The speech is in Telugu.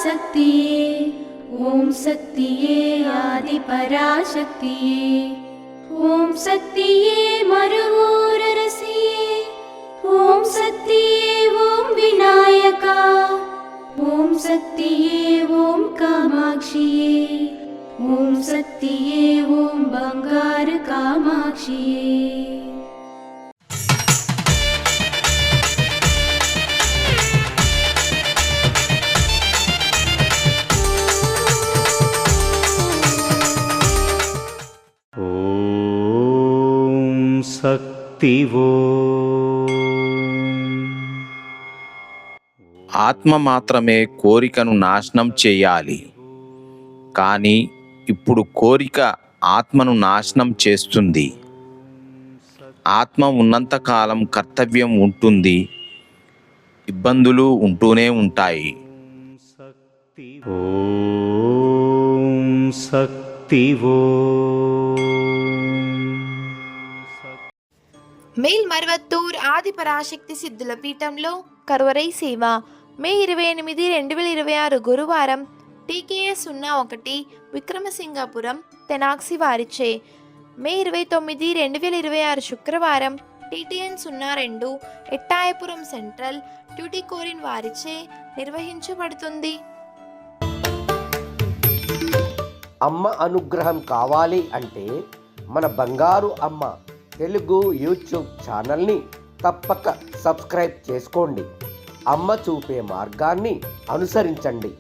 पराशक्तिये ॐ शक्तिये आदिपराशक्तिये ॐ शक्तिये मरुवोररसिये ॐ शक्तिये ॐ विनायका ॐ शक्तिये ॐ कामाक्षिये ॐ शक्तिये ॐ बंगार कामाक्षिये। శక్తివో ఆత్మ మాత్రమే కోరికను నాశనం చేయాలి, కానీ ఇప్పుడు కోరిక ఆత్మను నాశనం చేస్తుంది. ఆత్మ ఉన్నంతకాలం కర్తవ్యం ఉంటుంది, ఇబ్బందులు ఉంటూనే ఉంటాయి. ఓం శక్తివో. మేల్మరువత్తూర్ ఆది పరాశక్తి సిద్ధుల పీఠంలో కరువరై సేవ మే 28, 2026 గురువారం TKS 01 విక్రమసింగపురం తెనాక్సి వారిచే. మే 29, 2026 శుక్రవారం TTN 02 ఎట్టాయపురం సెంట్రల్ ట్యూటికోరిన్ వారిచే నిర్వహించబడుతుంది. అమ్మ అనుగ్రహం కావాలి అంటే మన బంగారు అమ్మ తెలుగు యూట్యూబ్ ఛానల్ని తప్పక సబ్స్క్రైబ్ చేసుకోండి. అమ్మ చూపే మార్గాన్ని అనుసరించండి.